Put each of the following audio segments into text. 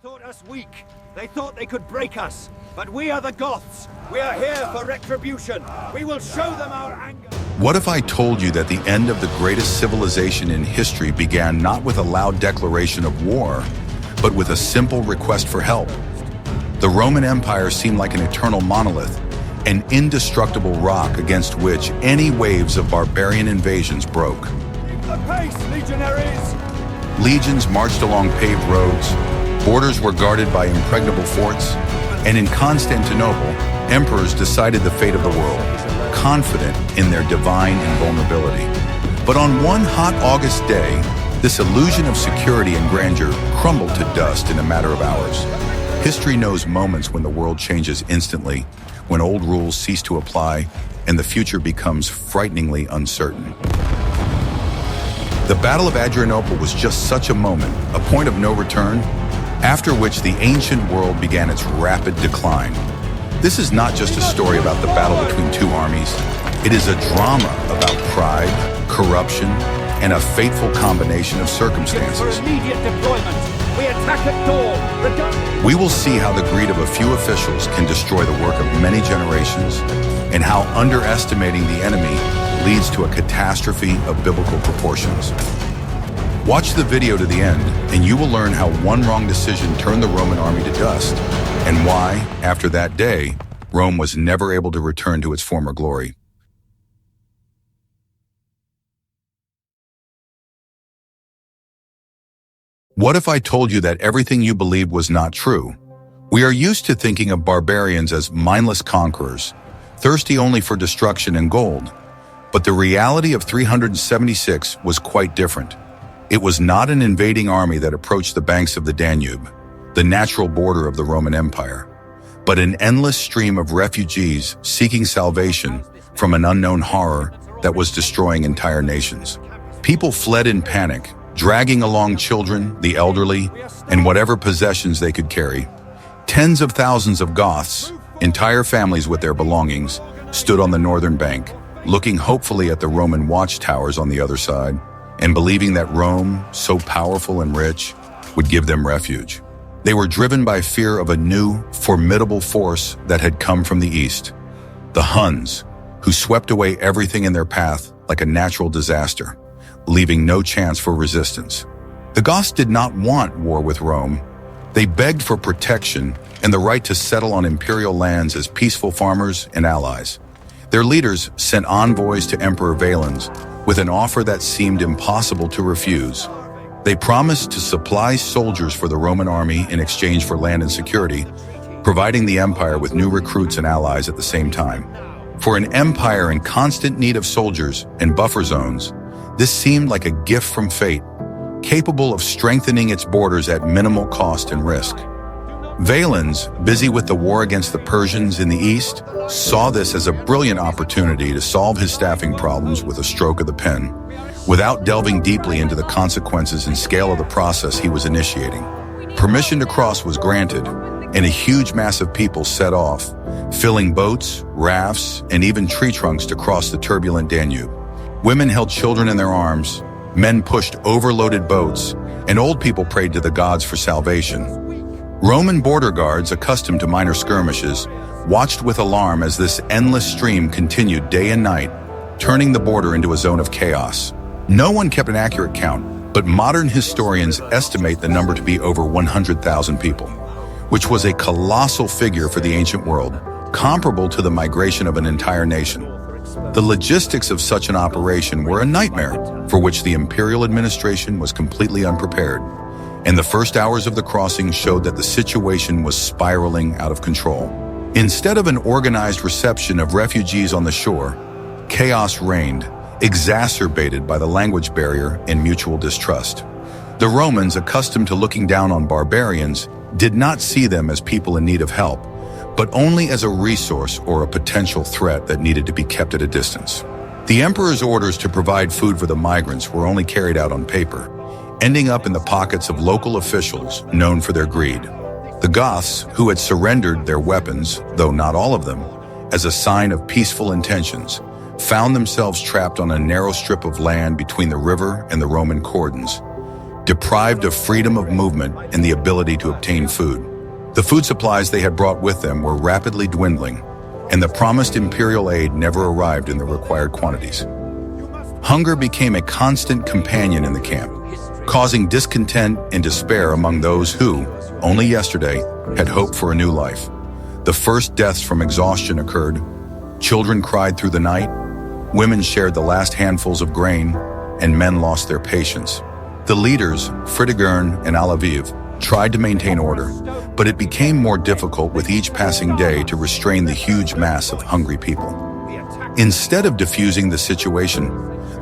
thought us weak. They thought they could break us. But we are the Goths. We are here for retribution. We will show them our anger. What if I told you that the end of the greatest civilization in history began not with a loud declaration of war, but with a simple request for help? The Roman Empire seemed like an eternal monolith, an indestructible rock against which any waves of barbarian invasions broke. Keep the pace, legionaries! Legions marched along paved roads, borders were guarded by impregnable forts, and in Constantinople, emperors decided the fate of the world, confident in their divine invulnerability. But on one hot August day, this illusion of security and grandeur crumbled to dust in a matter of hours. History knows moments when the world changes instantly, when old rules cease to apply, and the future becomes frighteningly uncertain. The Battle of Adrianople was just such a moment, a point of no return, after which the ancient world began its rapid decline. This is not just a story about the battle between two armies. It is a drama about pride, corruption, and a fateful combination of circumstances. For immediate deployment, we attack at dawn. We will see how the greed of a few officials can destroy the work of many generations, and how underestimating the enemy leads to a catastrophe of biblical proportions. Watch the video to the end, and you will learn how one wrong decision turned the Roman army to dust, and why, after that day, Rome was never able to return to its former glory. What if I told you that everything you believed was not true? We are used to thinking of barbarians as mindless conquerors, thirsty only for destruction and gold. But the reality of 376 was quite different. It was not an invading army that approached the banks of the Danube, the natural border of the Roman Empire, but an endless stream of refugees seeking salvation from an unknown horror that was destroying entire nations. People fled in panic, dragging along children, the elderly, and whatever possessions they could carry. Tens of thousands of Goths, entire families with their belongings, stood on the northern bank, looking hopefully at the Roman watchtowers on the other side, and believing that Rome, so powerful and rich, would give them refuge. They were driven by fear of a new, formidable force that had come from the east, the Huns, who swept away everything in their path like a natural disaster, leaving no chance for resistance. The Goths did not want war with Rome. They begged for protection and the right to settle on imperial lands as peaceful farmers and allies. Their leaders sent envoys to Emperor Valens with an offer that seemed impossible to refuse. They promised to supply soldiers for the Roman army in exchange for land and security, providing the empire with new recruits and allies at the same time. For an empire in constant need of soldiers and buffer zones, this seemed like a gift from fate, capable of strengthening its borders at minimal cost and risk. Valens, busy with the war against the Persians in the east, saw this as a brilliant opportunity to solve his staffing problems with a stroke of the pen, without delving deeply into the consequences and scale of the process he was initiating. Permission to cross was granted, and a huge mass of people set off, filling boats, rafts, and even tree trunks to cross the turbulent Danube. Women held children in their arms, men pushed overloaded boats, and old people prayed to the gods for salvation. Roman border guards, accustomed to minor skirmishes, watched with alarm as this endless stream continued day and night, turning the border into a zone of chaos. No one kept an accurate count, but modern historians estimate the number to be over 100,000 people, which was a colossal figure for the ancient world, comparable to the migration of an entire nation. The logistics of such an operation were a nightmare for which the imperial administration was completely unprepared, and the first hours of the crossing showed that the situation was spiraling out of control. Instead of an organized reception of refugees on the shore, chaos reigned, exacerbated by the language barrier and mutual distrust. The Romans, accustomed to looking down on barbarians, did not see them as people in need of help, but only as a resource or a potential threat that needed to be kept at a distance. The emperor's orders to provide food for the migrants were only carried out on paper, ending up in the pockets of local officials known for their greed. The Goths, who had surrendered their weapons, though not all of them, as a sign of peaceful intentions, found themselves trapped on a narrow strip of land between the river and the Roman cordons. deprived of freedom of movement and the ability to obtain food. The food supplies they had brought with them were rapidly dwindling, and the promised imperial aid never arrived in the required quantities. Hunger became a constant companion in the camp, causing discontent and despair among those who, only yesterday, had hoped for a new life. The first deaths from exhaustion occurred. Children cried through the night, women shared the last handfuls of grain, and men lost their patience. The leaders, Fritigern and Alaviv, tried to maintain order, but it became more difficult with each passing day to restrain the huge mass of hungry people. Instead of diffusing the situation,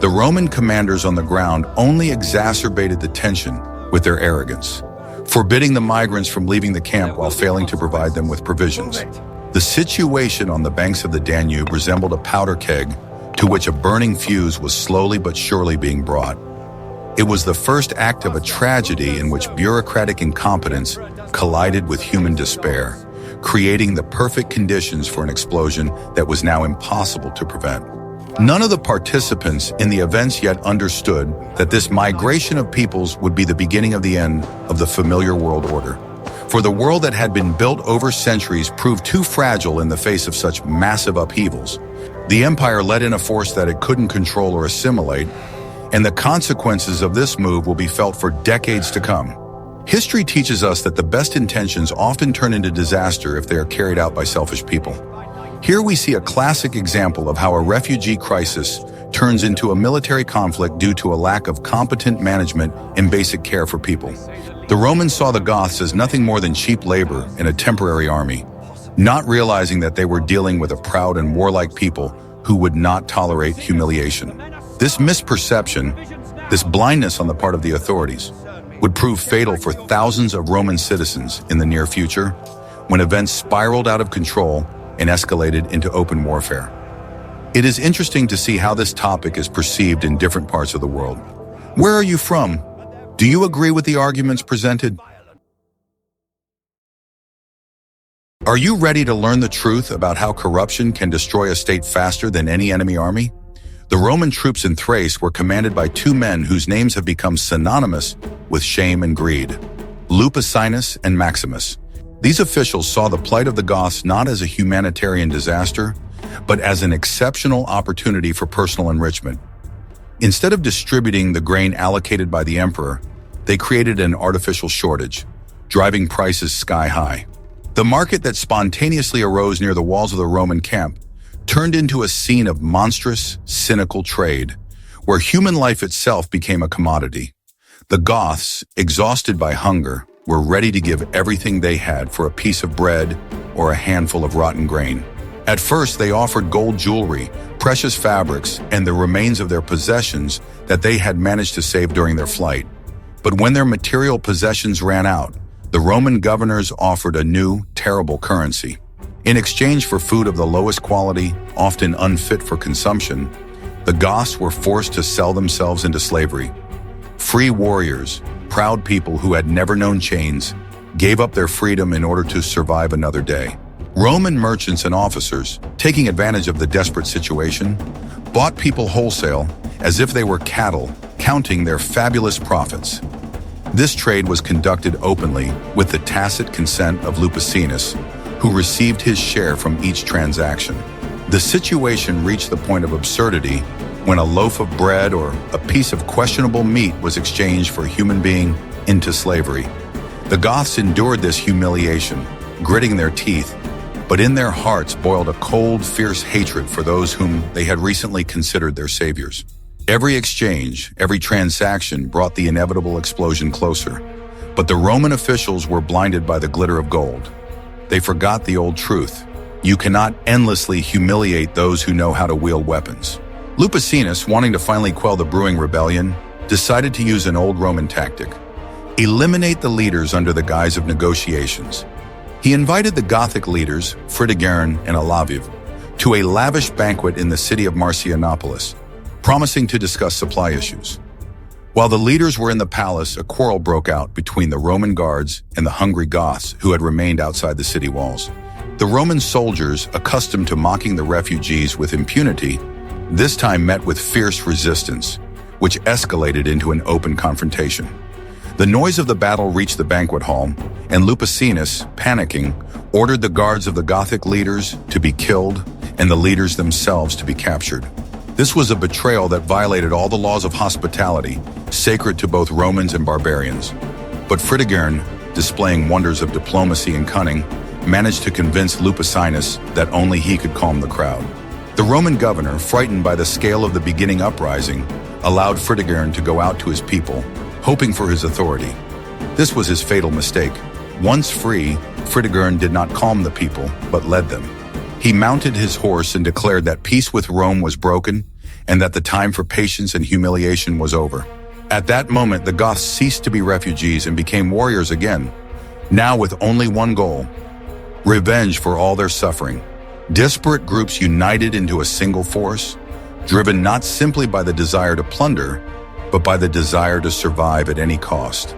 the Roman commanders on the ground only exacerbated the tension with their arrogance, forbidding the migrants from leaving the camp while failing to provide them with provisions. The situation on the banks of the Danube resembled a powder keg to which a burning fuse was slowly but surely being brought. It was the first act of a tragedy in which bureaucratic incompetence collided with human despair, creating the perfect conditions for an explosion that was now impossible to prevent. None of the participants in the events yet understood that this migration of peoples would be the beginning of the end of the familiar world order. For the world that had been built over centuries proved too fragile in the face of such massive upheavals. The empire let in a force that it couldn't control or assimilate, and the consequences of this move will be felt for decades to come. History teaches us that the best intentions often turn into disaster if they are carried out by selfish people. Here we see a classic example of how a refugee crisis turns into a military conflict due to a lack of competent management and basic care for people. The Romans saw the Goths as nothing more than cheap labor in a temporary army, not realizing that they were dealing with a proud and warlike people who would not tolerate humiliation. This misperception, this blindness on the part of the authorities, would prove fatal for thousands of Roman citizens in the near future when events spiraled out of control and escalated into open warfare. It is interesting to see how this topic is perceived in different parts of the world. Where are you from? Do you agree with the arguments presented? Are you ready to learn the truth about how corruption can destroy a state faster than any enemy army? The Roman troops in Thrace were commanded by two men whose names have become synonymous with shame and greed: Lupicinus and Maximus. These officials saw the plight of the Goths not as a humanitarian disaster, but as an exceptional opportunity for personal enrichment. Instead of distributing the grain allocated by the emperor, they created an artificial shortage, driving prices sky high. The market that spontaneously arose near the walls of the Roman camp turned into a scene of monstrous, cynical trade, where human life itself became a commodity. The Goths, exhausted by hunger, were ready to give everything they had for a piece of bread or a handful of rotten grain. At first, they offered gold jewelry, precious fabrics, and the remains of their possessions that they had managed to save during their flight. But when their material possessions ran out, the Roman governors offered a new, terrible currency. In exchange for food of the lowest quality, often unfit for consumption, the Goths were forced to sell themselves into slavery. Free warriors, proud people who had never known chains, gave up their freedom in order to survive another day. Roman merchants and officers, taking advantage of the desperate situation, bought people wholesale as if they were cattle, counting their fabulous profits. This trade was conducted openly with the tacit consent of Lupicinus, who received his share from each transaction. The situation reached the point of absurdity when a loaf of bread or a piece of questionable meat was exchanged for a human being into slavery. The Goths endured this humiliation, gritting their teeth, but in their hearts boiled a cold, fierce hatred for those whom they had recently considered their saviors. Every exchange, every transaction brought the inevitable explosion closer, but the Roman officials were blinded by the glitter of gold. They forgot the old truth: you cannot endlessly humiliate those who know how to wield weapons. Lupicinus, wanting to finally quell the brewing rebellion, decided to use an old Roman tactic: eliminate the leaders under the guise of negotiations. He invited the Gothic leaders, Fritigern and Alaviv, to a lavish banquet in the city of Marcianopolis, promising to discuss supply issues. While the leaders were in the palace, a quarrel broke out between the Roman guards and the hungry Goths who had remained outside the city walls. The Roman soldiers, accustomed to mocking the refugees with impunity, this time met with fierce resistance, which escalated into an open confrontation. The noise of the battle reached the banquet hall, and Lupicinus, panicking, ordered the guards of the Gothic leaders to be killed and the leaders themselves to be captured. This was a betrayal that violated all the laws of hospitality, sacred to both Romans and barbarians. But Fritigern, displaying wonders of diplomacy and cunning, managed to convince Lupicinus that only he could calm the crowd. The Roman governor, frightened by the scale of the beginning uprising, allowed Fritigern to go out to his people, hoping for his authority. This was his fatal mistake. Once free, Fritigern did not calm the people, but led them. He mounted his horse and declared that peace with Rome was broken and that the time for patience and humiliation was over. At that moment, the Goths ceased to be refugees and became warriors again, now with only one goal: revenge for all their suffering. Disparate groups united into a single force, driven not simply by the desire to plunder, but by the desire to survive at any cost.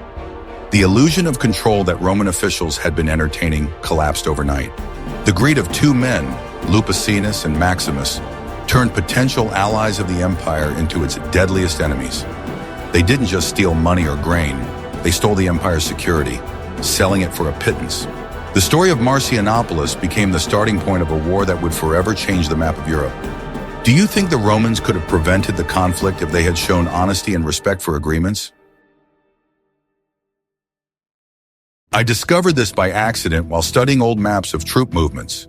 The illusion of control that Roman officials had been entertaining collapsed overnight. The greed of two men, Lupicinus and Maximus, turned potential allies of the empire into its deadliest enemies. They didn't just steal money or grain, they stole the empire's security, selling it for a pittance. The story of Marcianopolis became the starting point of a war that would forever change the map of Europe. Do you think the Romans could have prevented the conflict if they had shown honesty and respect for agreements? I discovered this by accident while studying old maps of troop movements.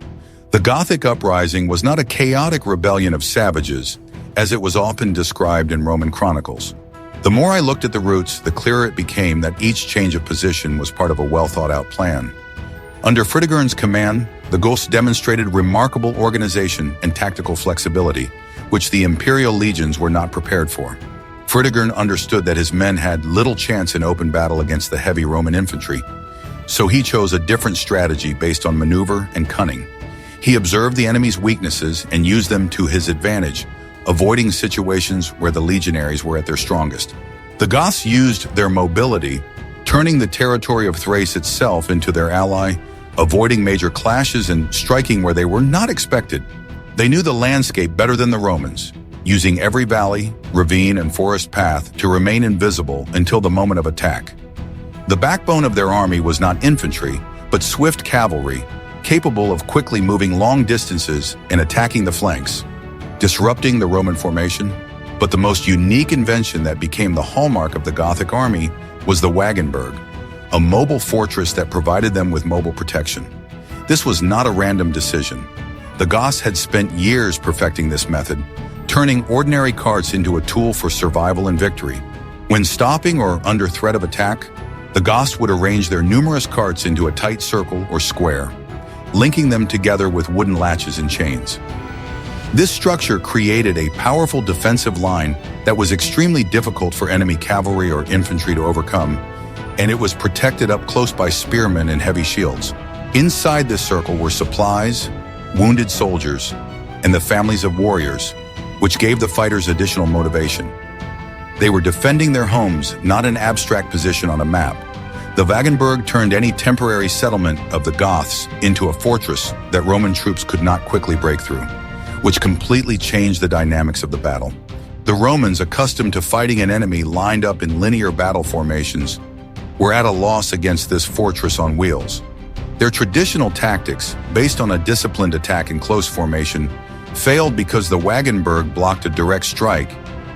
The Gothic uprising was not a chaotic rebellion of savages, as it was often described in Roman chronicles. The more I looked at the roots, the clearer it became that each change of position was part of a well-thought-out plan. Under Fritigern's command, the Goths demonstrated remarkable organization and tactical flexibility, which the imperial legions were not prepared for. Fritigern understood that his men had little chance in open battle against the heavy Roman infantry, so he chose a different strategy based on maneuver and cunning. He observed the enemy's weaknesses and used them to his advantage, avoiding situations where the legionaries were at their strongest. The Goths used their mobility, turning the territory of Thrace itself into their ally, avoiding major clashes and striking where they were not expected. They knew the landscape better than the Romans, using every valley, ravine, and forest path to remain invisible until the moment of attack. The backbone of their army was not infantry, but swift cavalry, capable of quickly moving long distances and attacking the flanks, disrupting the Roman formation. But the most unique invention that became the hallmark of the Gothic army was the Wagenburg, a mobile fortress that provided them with mobile protection. This was not a random decision. The Goths had spent years perfecting this method, turning ordinary carts into a tool for survival and victory. When stopping or under threat of attack, the Goths would arrange their numerous carts into a tight circle or square, linking them together with wooden latches and chains. This structure created a powerful defensive line that was extremely difficult for enemy cavalry or infantry to overcome, and it was protected up close by spearmen and heavy shields. Inside this circle were supplies, wounded soldiers, and the families of warriors, which gave the fighters additional motivation. They were defending their homes, not an abstract position on a map. The Wagenburg turned any temporary settlement of the Goths into a fortress that Roman troops could not quickly break through, which completely changed the dynamics of the battle. The Romans, accustomed to fighting an enemy lined up in linear battle formations, were at a loss against this fortress on wheels. Their traditional tactics, based on a disciplined attack in close formation, failed because the Wagenburg blocked a direct strike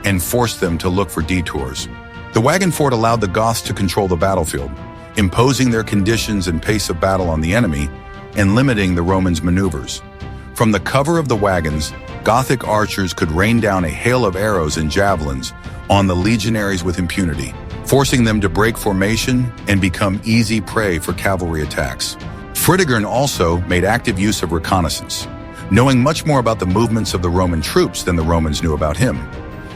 and forced them to look for detours. The wagon fort allowed the Goths to control the battlefield, imposing their conditions and pace of battle on the enemy and limiting the Romans' maneuvers. From the cover of the wagons, Gothic archers could rain down a hail of arrows and javelins on the legionaries with impunity, forcing them to break formation and become easy prey for cavalry attacks. Fritigern also made active use of reconnaissance, knowing much more about the movements of the Roman troops than the Romans knew about him.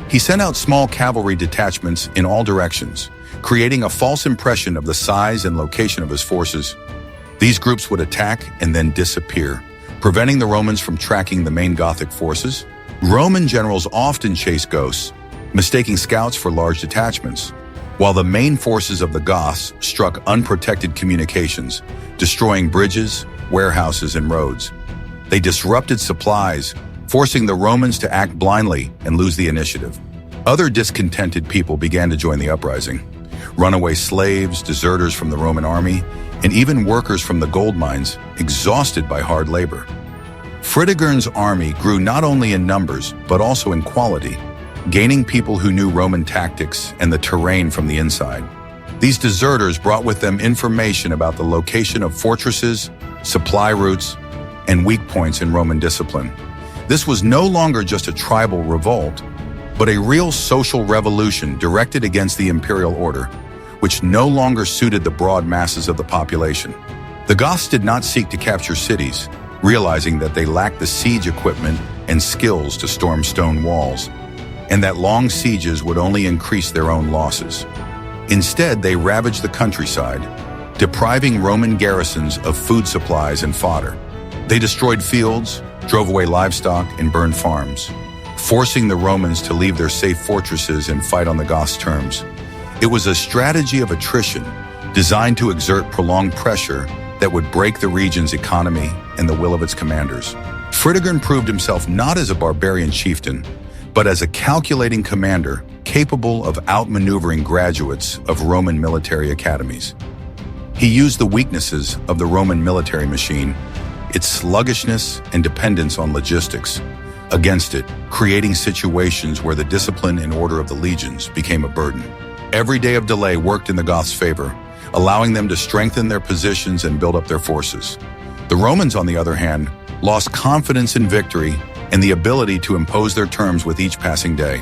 He sent out small cavalry detachments in all directions, creating a false impression of the size and location of his forces. These groups would attack and then disappear, preventing the Romans from tracking the main Gothic forces. Roman generals often chased ghosts, mistaking scouts for large detachments, while the main forces of the Goths struck unprotected communications, destroying bridges, warehouses, and roads. They disrupted supplies, forcing the Romans to act blindly and lose the initiative. Other discontented people began to join the uprising. Runaway slaves, deserters from the Roman army, and even workers from the gold mines, exhausted by hard labor. Fritigern's army grew not only in numbers, but also in quality, gaining people who knew Roman tactics and the terrain from the inside. These deserters brought with them information about the location of fortresses, supply routes, and weak points in Roman discipline. This was no longer just a tribal revolt, but a real social revolution directed against the imperial order, which no longer suited the broad masses of the population. The Goths did not seek to capture cities, realizing that they lacked the siege equipment and skills to storm stone walls, and that long sieges would only increase their own losses. Instead, they ravaged the countryside, depriving Roman garrisons of food supplies and fodder. They destroyed fields, drove away livestock, and burned farms, forcing the Romans to leave their safe fortresses and fight on the Goths' terms. It was a strategy of attrition designed to exert prolonged pressure that would break the region's economy and the will of its commanders. Fritigern proved himself not as a barbarian chieftain, but as a calculating commander capable of outmaneuvering graduates of Roman military academies. He used the weaknesses of the Roman military machine, its sluggishness and dependence on logistics, against it, creating situations where the discipline and order of the legions became a burden. Every day of delay worked in the Goths' favor, allowing them to strengthen their positions and build up their forces. The Romans, on the other hand, lost confidence in victory and the ability to impose their terms with each passing day.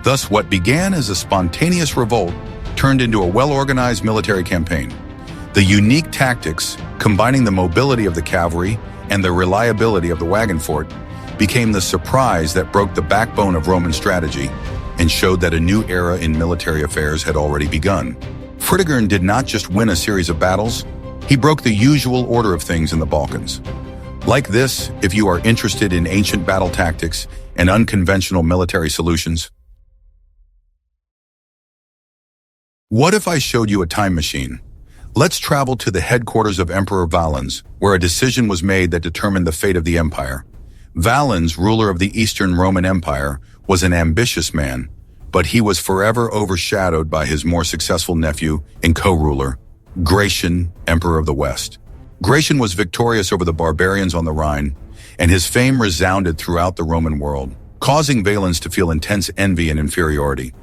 Thus, what began as a spontaneous revolt turned into a well-organized military campaign. The unique tactics, combining the mobility of the cavalry and the reliability of the wagon fort, became the surprise that broke the backbone of Roman strategy and showed that a new era in military affairs had already begun. Fritigern did not just win a series of battles, he broke the usual order of things in the Balkans. Like this, if you are interested in ancient battle tactics and unconventional military solutions. What if I showed you a time machine? Let's travel to the headquarters of Emperor Valens, where a decision was made that determined the fate of the empire. Valens, ruler of the Eastern Roman Empire, was an ambitious man, but he was forever overshadowed by his more successful nephew and co-ruler, Gratian, Emperor of the West. Gratian was victorious over the barbarians on the Rhine, and his fame resounded throughout the Roman world, causing Valens to feel intense envy and inferiority.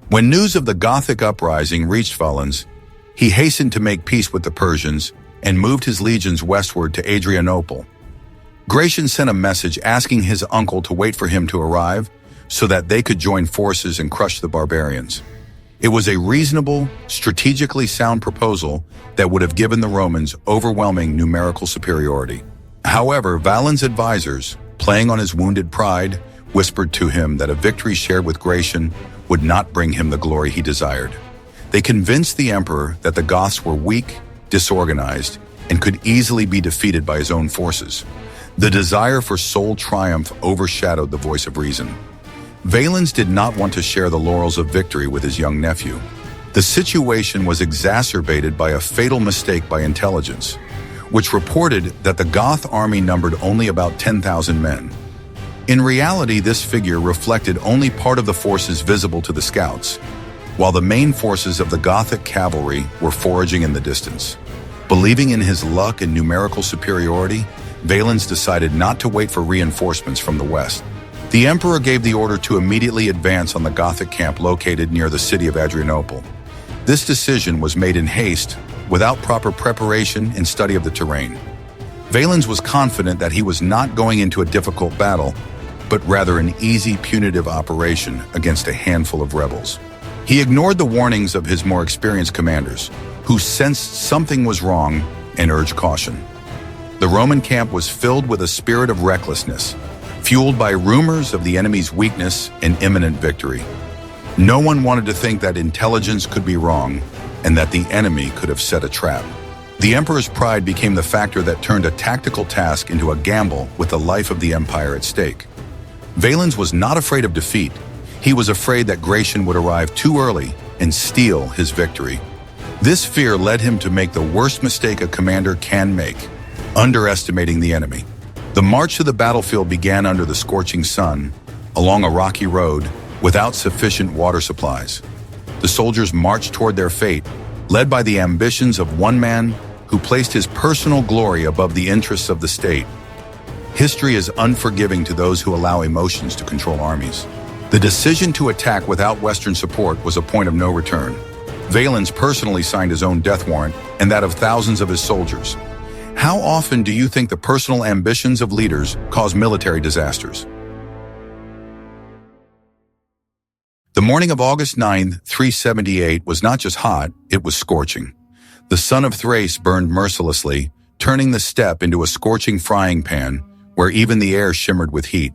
When news of the Gothic uprising reached Valens, he hastened to make peace with the Persians and moved his legions westward to Adrianople. Gratian sent a message asking his uncle to wait for him to arrive so that they could join forces and crush the barbarians. It was a reasonable, strategically sound proposal that would have given the Romans overwhelming numerical superiority. However, Valens' advisors, playing on his wounded pride, whispered to him that a victory shared with Gratian would not bring him the glory he desired. They convinced the emperor that the Goths were weak, disorganized, and could easily be defeated by his own forces. The desire for sole triumph overshadowed the voice of reason. Valens did not want to share the laurels of victory with his young nephew. The situation was exacerbated by a fatal mistake by intelligence, which reported that the Goth army numbered only about 10,000 men. In reality, this figure reflected only part of the forces visible to the scouts, while the main forces of the Gothic cavalry were foraging in the distance. Believing in his luck and numerical superiority, Valens decided not to wait for reinforcements from the west. The emperor gave the order to immediately advance on the Gothic camp located near the city of Adrianople. This decision was made in haste, without proper preparation and study of the terrain. Valens was confident that he was not going into a difficult battle, but rather an easy punitive operation against a handful of rebels. He ignored the warnings of his more experienced commanders, who sensed something was wrong and urged caution. The Roman camp was filled with a spirit of recklessness, fueled by rumors of the enemy's weakness and imminent victory. No one wanted to think that intelligence could be wrong and that the enemy could have set a trap. The emperor's pride became the factor that turned a tactical task into a gamble with the life of the empire at stake. Valens was not afraid of defeat. He was afraid that Gratian would arrive too early and steal his victory. This fear led him to make the worst mistake a commander can make: underestimating the enemy. The march to the battlefield began under the scorching sun, along a rocky road, without sufficient water supplies. The soldiers marched toward their fate, led by the ambitions of one man who placed his personal glory above the interests of the state. History is unforgiving to those who allow emotions to control armies. The decision to attack without Western support was a point of no return. Valens personally signed his own death warrant and that of thousands of his soldiers. How often do you think the personal ambitions of leaders cause military disasters? The morning of August 9, 378 was not just hot, it was scorching. The sun of Thrace burned mercilessly, turning the steppe into a scorching frying pan where even the air shimmered with heat.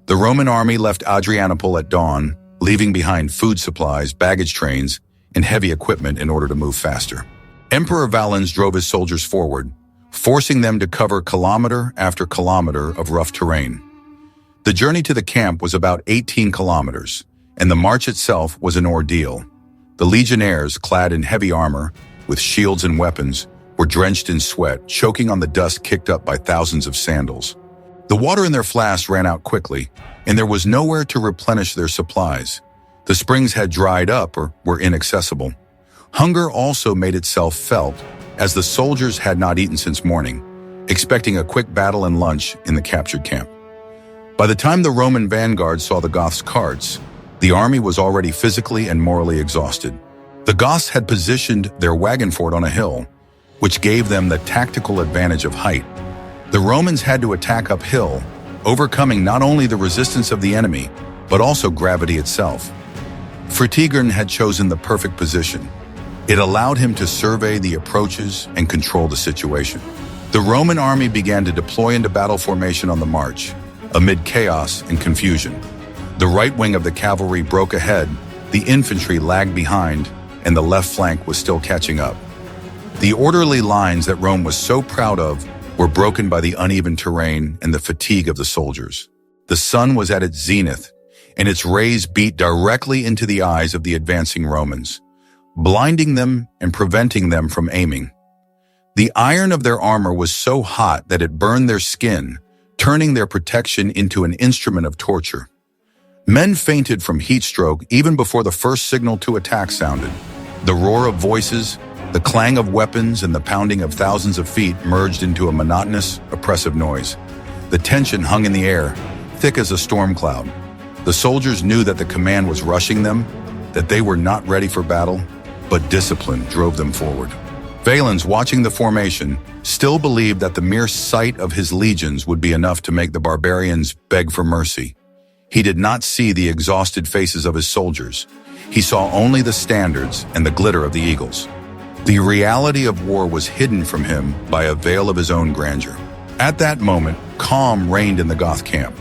The Roman army left Adrianople at dawn, leaving behind food supplies, baggage trains, and heavy equipment in order to move faster. Emperor Valens drove his soldiers forward, forcing them to cover kilometer after kilometer of rough terrain. The journey to the camp was about 18 kilometers, and the march itself was an ordeal. The legionnaires, clad in heavy armor, with shields and weapons, were drenched in sweat, choking on the dust kicked up by thousands of sandals. The water in their flasks ran out quickly, and there was nowhere to replenish their supplies. The springs had dried up or were inaccessible. Hunger also made itself felt, as the soldiers had not eaten since morning, expecting a quick battle and lunch in the captured camp. By the time the Roman vanguard saw the Goths' carts, the army was already physically and morally exhausted. The Goths had positioned their wagon fort on a hill, which gave them the tactical advantage of height. The Romans had to attack uphill, overcoming not only the resistance of the enemy, but also gravity itself. Fritigern had chosen the perfect position. It allowed him to survey the approaches and control the situation. The Roman army began to deploy into battle formation on the march, amid chaos and confusion. The right wing of the cavalry broke ahead, the infantry lagged behind, and the left flank was still catching up. The orderly lines that Rome was so proud of were broken by the uneven terrain and the fatigue of the soldiers. The sun was at its zenith, and its rays beat directly into the eyes of the advancing Romans, blinding them and preventing them from aiming. The iron of their armor was so hot that it burned their skin, turning their protection into an instrument of torture. Men fainted from heat stroke even before the first signal to attack sounded. The roar of voices, the clang of weapons, and the pounding of thousands of feet merged into a monotonous, oppressive noise. The tension hung in the air, thick as a storm cloud. The soldiers knew that the command was rushing them, that they were not ready for battle, but discipline drove them forward. Valens, watching the formation, still believed that the mere sight of his legions would be enough to make the barbarians beg for mercy. He did not see the exhausted faces of his soldiers. He saw only the standards and the glitter of the eagles. The reality of war was hidden from him by a veil of his own grandeur. At that moment, calm reigned in the Goth camp.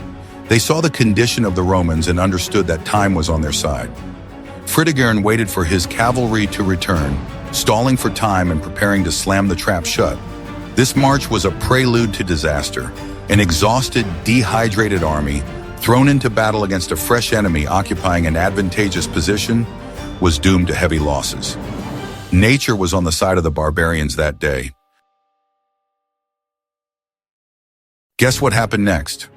They saw the condition of the Romans and understood that time was on their side. Fritigern waited for his cavalry to return, stalling for time and preparing to slam the trap shut. This march was a prelude to disaster. An exhausted, dehydrated army, thrown into battle against a fresh enemy occupying an advantageous position, was doomed to heavy losses. Nature was on the side of the barbarians that day. Guess what happened next?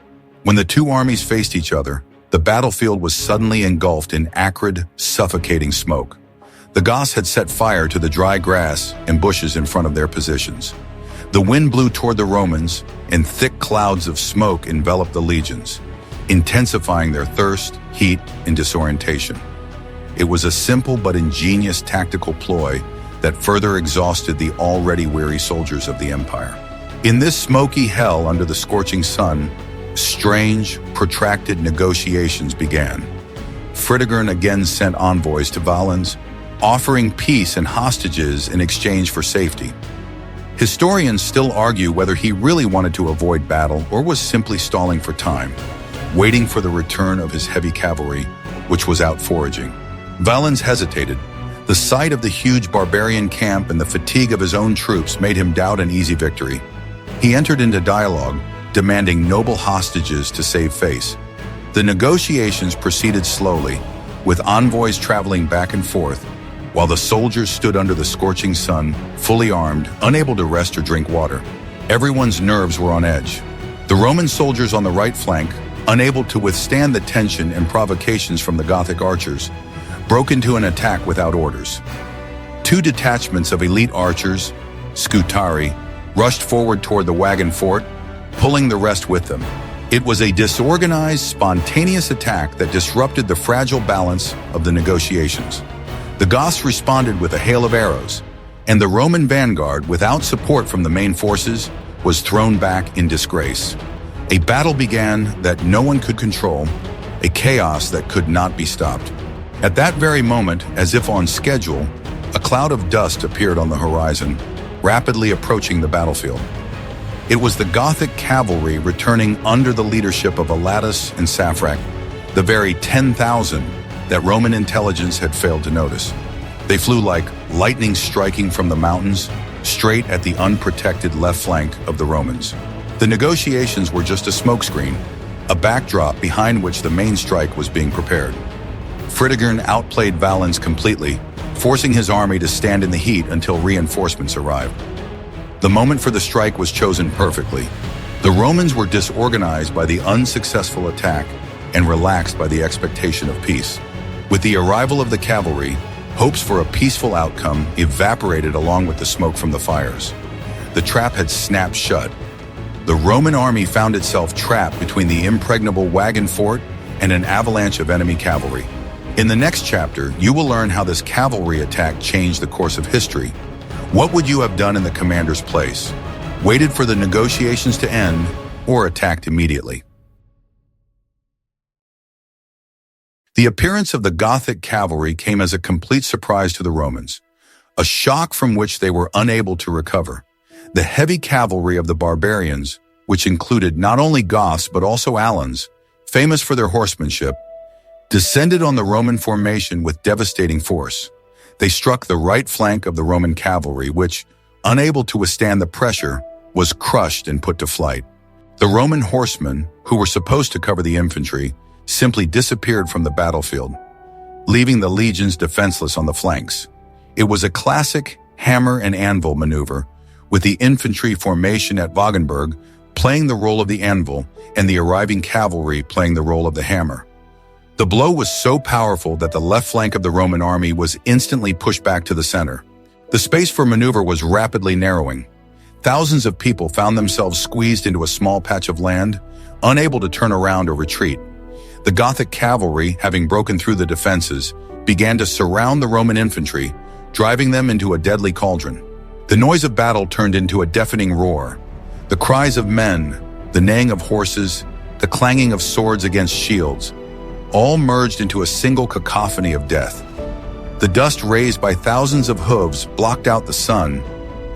When the two armies faced each other, the battlefield was suddenly engulfed in acrid, suffocating smoke. The Goths had set fire to the dry grass and bushes in front of their positions. The wind blew toward the Romans, and thick clouds of smoke enveloped the legions, intensifying their thirst, heat, and disorientation. It was a simple but ingenious tactical ploy that further exhausted the already weary soldiers of the empire. In this smoky hell under the scorching sun, strange, protracted negotiations began. Fritigern again sent envoys to Valens, offering peace and hostages in exchange for safety. Historians still argue whether he really wanted to avoid battle or was simply stalling for time, waiting for the return of his heavy cavalry, which was out foraging. Valens hesitated. The sight of the huge barbarian camp and the fatigue of his own troops made him doubt an easy victory. He entered into dialogue, demanding noble hostages to save face. The negotiations proceeded slowly, with envoys traveling back and forth, while the soldiers stood under the scorching sun, fully armed, unable to rest or drink water. Everyone's nerves were on edge. The Roman soldiers on the right flank, unable to withstand the tension and provocations from the Gothic archers, broke into an attack without orders. Two detachments of elite archers, scutari, rushed forward toward the wagon fort, pulling the rest with them. It was a disorganized, spontaneous attack that disrupted the fragile balance of the negotiations. The Goths responded with a hail of arrows, and the Roman vanguard, without support from the main forces, was thrown back in disgrace. A battle began that no one could control, a chaos that could not be stopped. At that very moment, as if on schedule, a cloud of dust appeared on the horizon, rapidly approaching the battlefield. It was the Gothic cavalry returning under the leadership of Valens and Saphrac, the very 10,000 that Roman intelligence had failed to notice. They flew like lightning striking from the mountains, straight at the unprotected left flank of the Romans. The negotiations were just a smokescreen, a backdrop behind which the main strike was being prepared. Fritigern outplayed Valens completely, forcing his army to stand in the heat until reinforcements arrived. The moment for the strike was chosen perfectly. The Romans were disorganized by the unsuccessful attack and relaxed by the expectation of peace. With the arrival of the cavalry, hopes for a peaceful outcome evaporated along with the smoke from the fires. The trap had snapped shut. The Roman army found itself trapped between the impregnable wagon fort and an avalanche of enemy cavalry. In the next chapter, you will learn how this cavalry attack changed the course of history. What would you have done in the commander's place? Waited for the negotiations to end, or attacked immediately? The appearance of the Gothic cavalry came as a complete surprise to the Romans, a shock from which they were unable to recover. The heavy cavalry of the barbarians, which included not only Goths but also Alans, famous for their horsemanship, descended on the Roman formation with devastating force. They struck the right flank of the Roman cavalry, which, unable to withstand the pressure, was crushed and put to flight. The Roman horsemen, who were supposed to cover the infantry, simply disappeared from the battlefield, leaving the legions defenseless on the flanks. It was a classic hammer and anvil maneuver, with the infantry formation at Wagenburg playing the role of the anvil and the arriving cavalry playing the role of the hammer. The blow was so powerful that the left flank of the Roman army was instantly pushed back to the center. The space for maneuver was rapidly narrowing. Thousands of people found themselves squeezed into a small patch of land, unable to turn around or retreat. The Gothic cavalry, having broken through the defenses, began to surround the Roman infantry, driving them into a deadly cauldron. The noise of battle turned into a deafening roar. The cries of men, the neighing of horses, the clanging of swords against shields, all merged into a single cacophony of death. The dust raised by thousands of hooves blocked out the sun,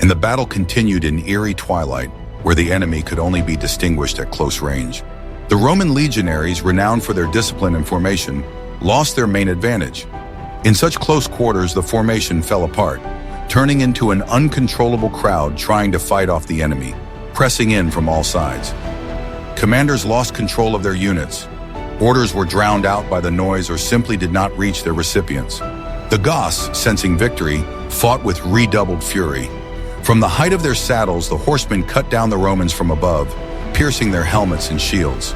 and the battle continued in eerie twilight, where the enemy could only be distinguished at close range. The Roman legionaries, renowned for their discipline and formation, lost their main advantage. In such close quarters, the formation fell apart, turning into an uncontrollable crowd trying to fight off the enemy, pressing in from all sides. Commanders lost control of their units. Orders were drowned out by the noise or simply did not reach their recipients. The Goths, sensing victory, fought with redoubled fury. From the height of their saddles, the horsemen cut down the Romans from above, piercing their helmets and shields.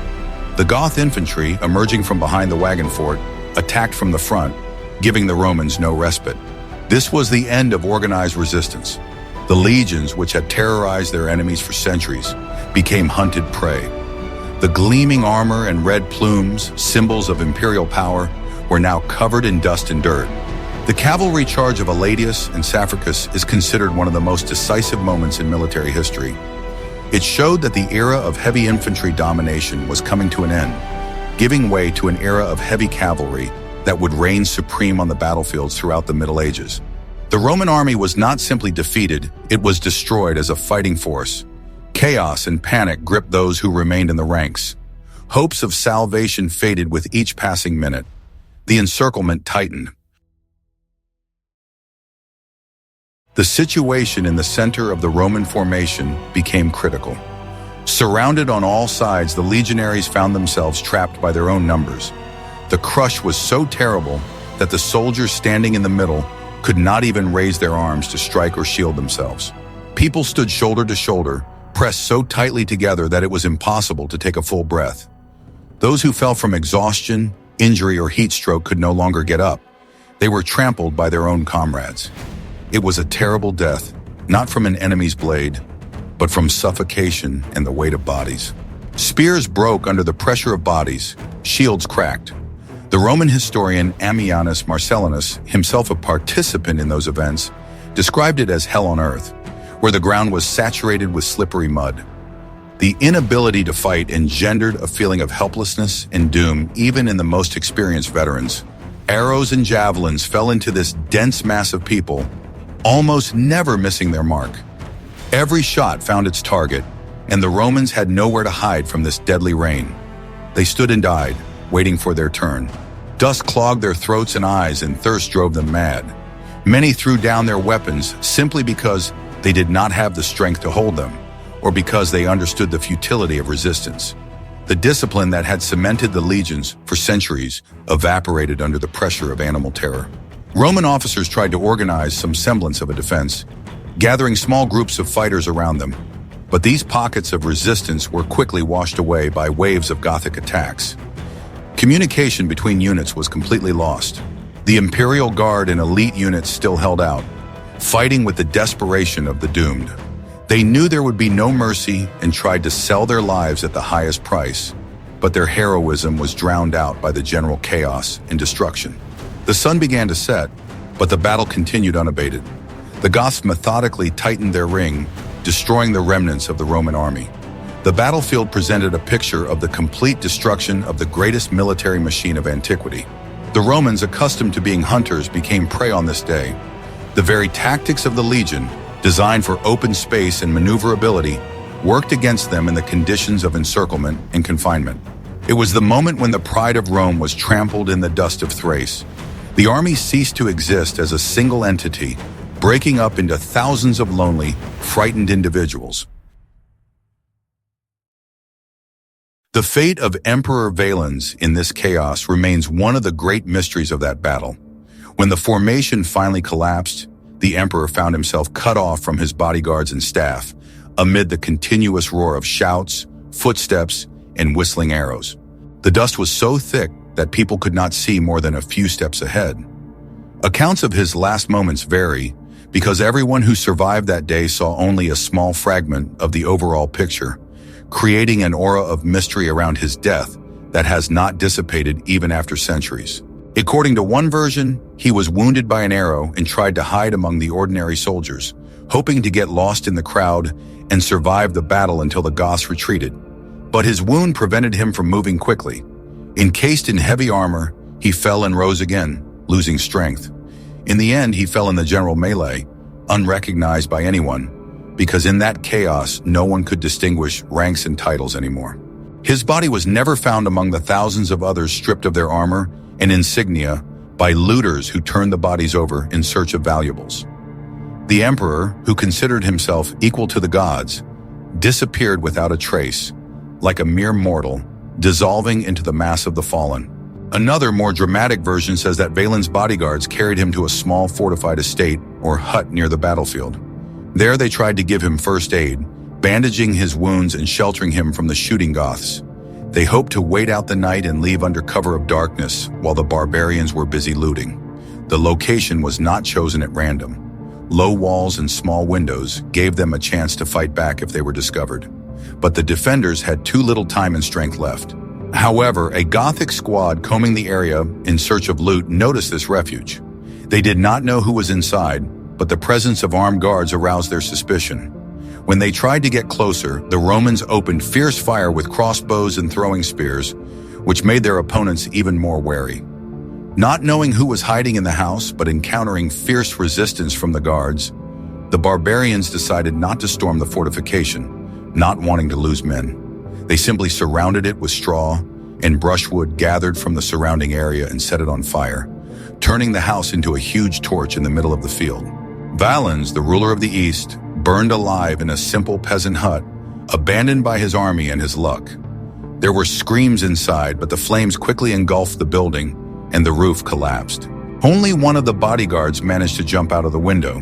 The Goth infantry, emerging from behind the wagon fort, attacked from the front, giving the Romans no respite. This was the end of organized resistance. The legions, which had terrorized their enemies for centuries, became hunted prey. The gleaming armor and red plumes, symbols of imperial power, were now covered in dust and dirt. The cavalry charge of Aladius and Saphracis is considered one of the most decisive moments in military history. It showed that the era of heavy infantry domination was coming to an end, giving way to an era of heavy cavalry that would reign supreme on the battlefields throughout the Middle Ages. The Roman army was not simply defeated, it was destroyed as a fighting force. Chaos and panic gripped those who remained in the ranks. Hopes of salvation faded with each passing minute. The encirclement tightened. The situation in the center of the Roman formation became critical. Surrounded on all sides, the legionaries found themselves trapped by their own numbers. The crush was so terrible that the soldiers standing in the middle could not even raise their arms to strike or shield themselves. People stood shoulder to shoulder, pressed so tightly together that it was impossible to take a full breath. Those who fell from exhaustion, injury, or heat stroke could no longer get up. They were trampled by their own comrades. It was a terrible death, not from an enemy's blade, but from suffocation and the weight of bodies. Spears broke under the pressure of bodies, shields cracked. The Roman historian Ammianus Marcellinus, himself a participant in those events, described it as hell on earth, where the ground was saturated with slippery mud. The inability to fight engendered a feeling of helplessness and doom even in the most experienced veterans. Arrows and javelins fell into this dense mass of people, almost never missing their mark. Every shot found its target, and the Romans had nowhere to hide from this deadly rain. They stood and died, waiting for their turn. Dust clogged their throats and eyes, and thirst drove them mad. Many threw down their weapons simply because they did not have the strength to hold them, or because they understood the futility of resistance. The discipline that had cemented the legions for centuries evaporated under the pressure of animal terror. Roman officers tried to organize some semblance of a defense, gathering small groups of fighters around them. But these pockets of resistance were quickly washed away by waves of Gothic attacks. Communication between units was completely lost. The Imperial Guard and elite units still held out, fighting with the desperation of the doomed. They knew there would be no mercy and tried to sell their lives at the highest price, but their heroism was drowned out by the general chaos and destruction. The sun began to set, but the battle continued unabated. The Goths methodically tightened their ring, destroying the remnants of the Roman army. The battlefield presented a picture of the complete destruction of the greatest military machine of antiquity. The Romans, accustomed to being hunters, became prey on this day. The very tactics of the legion, designed for open space and maneuverability, worked against them in the conditions of encirclement and confinement. It was the moment when the pride of Rome was trampled in the dust of Thrace. The army ceased to exist as a single entity, breaking up into thousands of lonely, frightened individuals. The fate of Emperor Valens in this chaos remains one of the great mysteries of that battle. When the formation finally collapsed, the emperor found himself cut off from his bodyguards and staff, amid the continuous roar of shouts, footsteps, and whistling arrows. The dust was so thick that people could not see more than a few steps ahead. Accounts of his last moments vary, because everyone who survived that day saw only a small fragment of the overall picture, creating an aura of mystery around his death that has not dissipated even after centuries. According to one version, he was wounded by an arrow and tried to hide among the ordinary soldiers, hoping to get lost in the crowd and survive the battle until the Goths retreated. But his wound prevented him from moving quickly. Encased in heavy armor, he fell and rose again, losing strength. In the end, he fell in the general melee, unrecognized by anyone, because in that chaos, no one could distinguish ranks and titles anymore. His body was never found among the thousands of others stripped of their armor and insignia by looters who turned the bodies over in search of valuables. The emperor, who considered himself equal to the gods, disappeared without a trace, like a mere mortal, dissolving into the mass of the fallen. Another, more dramatic version says that Valens' bodyguards carried him to a small fortified estate or hut near the battlefield. There they tried to give him first aid, bandaging his wounds and sheltering him from the shooting Goths. They hoped to wait out the night and leave under cover of darkness while the barbarians were busy looting. The location was not chosen at random. Low walls and small windows gave them a chance to fight back if they were discovered. But the defenders had too little time and strength left. However, a Gothic squad combing the area in search of loot noticed this refuge. They did not know who was inside, but the presence of armed guards aroused their suspicion. When they tried to get closer, the Romans opened fierce fire with crossbows and throwing spears, which made their opponents even more wary. Not knowing who was hiding in the house, but encountering fierce resistance from the guards, the barbarians decided not to storm the fortification, not wanting to lose men. They simply surrounded it with straw and brushwood gathered from the surrounding area and set it on fire, turning the house into a huge torch in the middle of the field. Valens, the ruler of the East, burned alive in a simple peasant hut, abandoned by his army and his luck. There were screams inside, but the flames quickly engulfed the building, and the roof collapsed. Only one of the bodyguards managed to jump out of the window,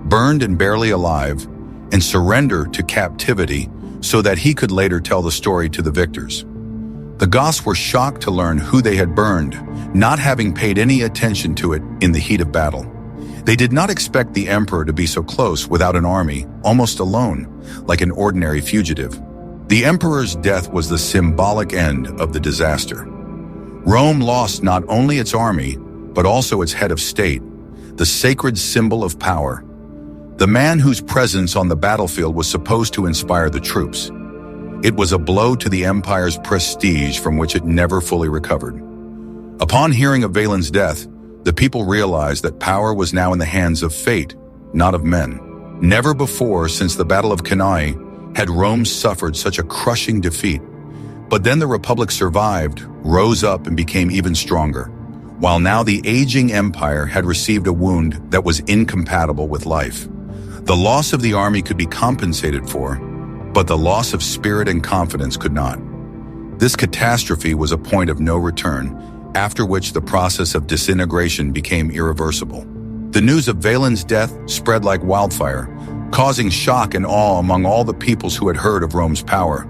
burned and barely alive, and surrender to captivity so that he could later tell the story to the victors. The Goths were shocked to learn who they had burned, not having paid any attention to it in the heat of battle. They did not expect the emperor to be so close without an army, almost alone, like an ordinary fugitive. The emperor's death was the symbolic end of the disaster. Rome lost not only its army, but also its head of state, the sacred symbol of power. The man whose presence on the battlefield was supposed to inspire the troops. It was a blow to the empire's prestige from which it never fully recovered. Upon hearing of Valens' death, the people realized that power was now in the hands of fate, not of men. Never before since the Battle of Cannae had Rome suffered such a crushing defeat. But then the Republic survived, rose up, and became even stronger, while now the aging empire had received a wound that was incompatible with life. The loss of the army could be compensated for, but the loss of spirit and confidence could not. This catastrophe was a point of no return, after which the process of disintegration became irreversible. The news of Valens' death spread like wildfire, causing shock and awe among all the peoples who had heard of Rome's power.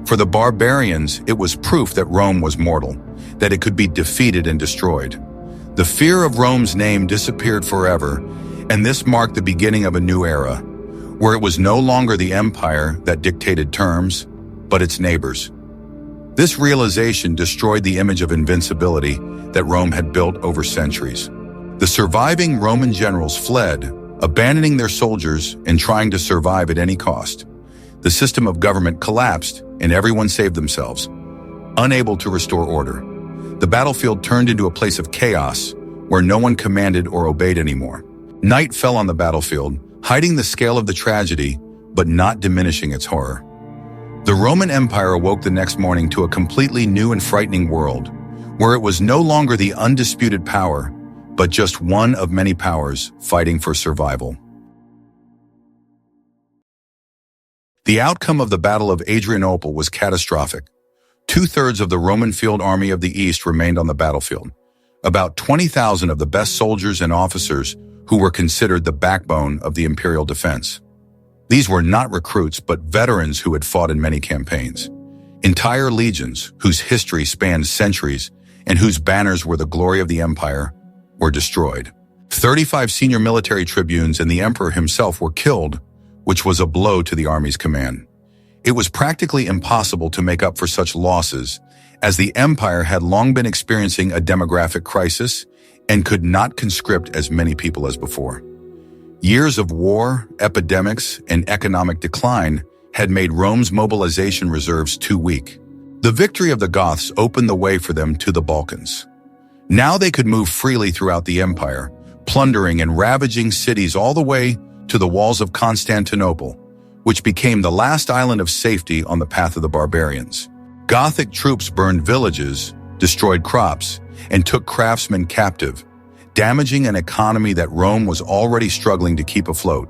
For the barbarians, it was proof that Rome was mortal, that it could be defeated and destroyed. The fear of Rome's name disappeared forever, and this marked the beginning of a new era, where it was no longer the empire that dictated terms, but its neighbors. This realization destroyed the image of invincibility that Rome had built over centuries. The surviving Roman generals fled, abandoning their soldiers and trying to survive at any cost. The system of government collapsed, and everyone saved themselves, unable to restore order. The battlefield turned into a place of chaos, where no one commanded or obeyed anymore. Night fell on the battlefield, hiding the scale of the tragedy, but not diminishing its horror. The Roman Empire awoke the next morning to a completely new and frightening world, where it was no longer the undisputed power, but just one of many powers fighting for survival. The outcome of the Battle of Adrianople was catastrophic. 2/3 of the Roman field army of the East remained on the battlefield. About 20,000 of the best soldiers and officers who were considered the backbone of the imperial defense. These were not recruits, but veterans who had fought in many campaigns. Entire legions, whose history spanned centuries and whose banners were the glory of the empire, were destroyed. 35 senior military tribunes and the emperor himself were killed, which was a blow to the army's command. It was practically impossible to make up for such losses, as the empire had long been experiencing a demographic crisis and could not conscript as many people as before. Years of war, epidemics, and economic decline had made Rome's mobilization reserves too weak. The victory of the Goths opened the way for them to the Balkans. Now they could move freely throughout the empire, plundering and ravaging cities all the way to the walls of Constantinople, which became the last island of safety on the path of the barbarians. Gothic troops burned villages, destroyed crops, and took craftsmen captive, damaging an economy that Rome was already struggling to keep afloat.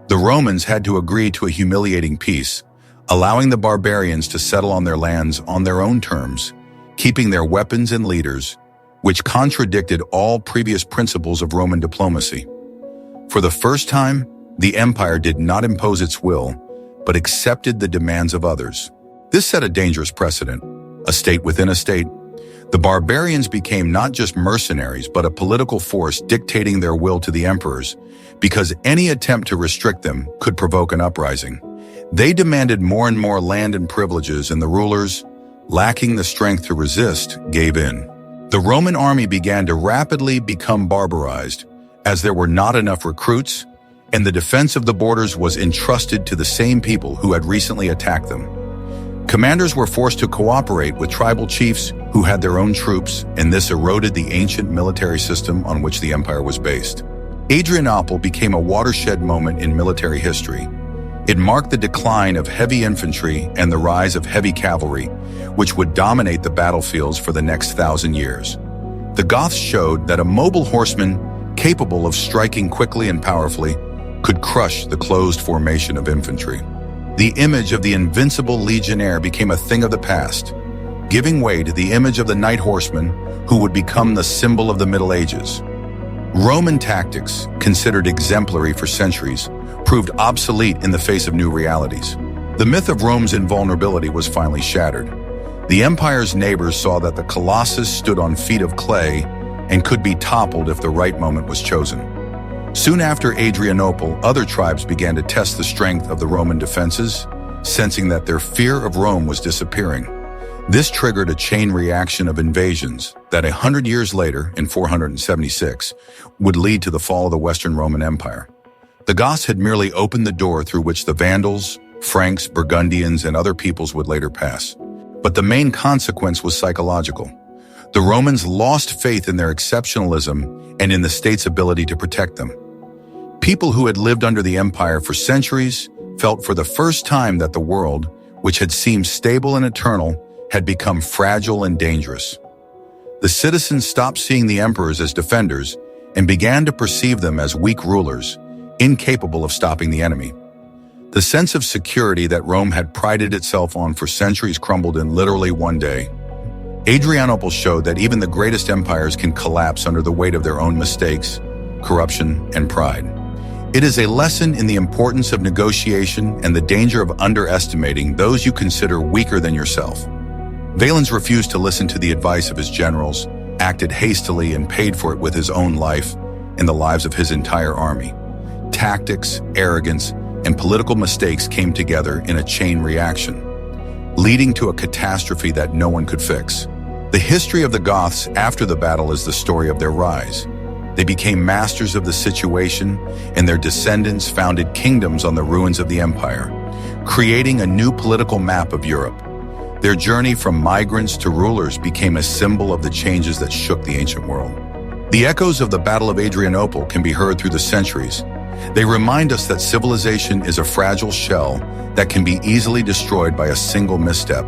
The Romans had to agree to a humiliating peace, allowing the barbarians to settle on their lands on their own terms, keeping their weapons and leaders, which contradicted all previous principles of Roman diplomacy. For the first time, the empire did not impose its will, but accepted the demands of others. This set a dangerous precedent, a state within a state. The barbarians became not just mercenaries, but a political force dictating their will to the emperors, because any attempt to restrict them could provoke an uprising. They demanded more and more land and privileges, and the rulers, lacking the strength to resist, gave in. The Roman army began to rapidly become barbarized, as there were not enough recruits, and the defense of the borders was entrusted to the same people who had recently attacked them. Commanders were forced to cooperate with tribal chiefs who had their own troops, and this eroded the ancient military system on which the empire was based. Adrianople became a watershed moment in military history. It marked the decline of heavy infantry and the rise of heavy cavalry, which would dominate the battlefields for the next 1,000 years. The Goths showed that a mobile horseman, capable of striking quickly and powerfully, could crush the closed formation of infantry. The image of the invincible legionnaire became a thing of the past, giving way to the image of the knight horseman, who would become the symbol of the Middle Ages. Roman tactics, considered exemplary for centuries, proved obsolete in the face of new realities. The myth of Rome's invulnerability was finally shattered. The empire's neighbors saw that the colossus stood on feet of clay and could be toppled if the right moment was chosen. Soon after Adrianople, other tribes began to test the strength of the Roman defenses, sensing that their fear of Rome was disappearing. This triggered a chain reaction of invasions that 100 years later, in 476, would lead to the fall of the Western Roman Empire. The Goths had merely opened the door through which the Vandals, Franks, Burgundians, and other peoples would later pass. But the main consequence was psychological. The Romans lost faith in their exceptionalism and in the state's ability to protect them. People who had lived under the empire for centuries felt for the first time that the world, which had seemed stable and eternal, had become fragile and dangerous. The citizens stopped seeing the emperors as defenders and began to perceive them as weak rulers, incapable of stopping the enemy. The sense of security that Rome had prided itself on for centuries crumbled in literally one day. Adrianople showed that even the greatest empires can collapse under the weight of their own mistakes, corruption, and pride. It is a lesson in the importance of negotiation and the danger of underestimating those you consider weaker than yourself. Valens refused to listen to the advice of his generals, acted hastily, and paid for it with his own life and the lives of his entire army. Tactics, arrogance, and political mistakes came together in a chain reaction, leading to a catastrophe that no one could fix. The history of the Goths after the battle is the story of their rise. They became masters of the situation, and their descendants founded kingdoms on the ruins of the empire, creating a new political map of Europe. Their journey from migrants to rulers became a symbol of the changes that shook the ancient world. The echoes of the Battle of Adrianople can be heard through the centuries. They remind us that civilization is a fragile shell that can be easily destroyed by a single misstep,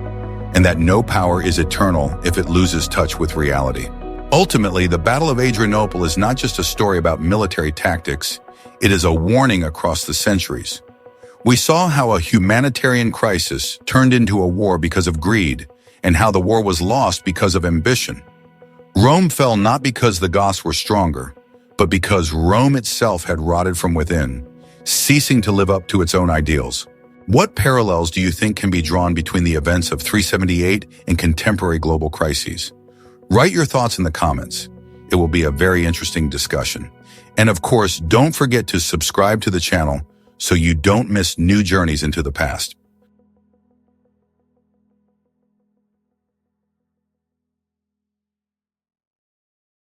and that no power is eternal if it loses touch with reality. Ultimately, the Battle of Adrianople is not just a story about military tactics, it is a warning across the centuries. We saw how a humanitarian crisis turned into a war because of greed, and how the war was lost because of ambition. Rome fell not because the Goths were stronger, but because Rome itself had rotted from within, ceasing to live up to its own ideals. What parallels do you think can be drawn between the events of 378 and contemporary global crises? Write your thoughts in the comments. It will be a very interesting discussion. And of course, don't forget to subscribe to the channel so you don't miss new journeys into the past.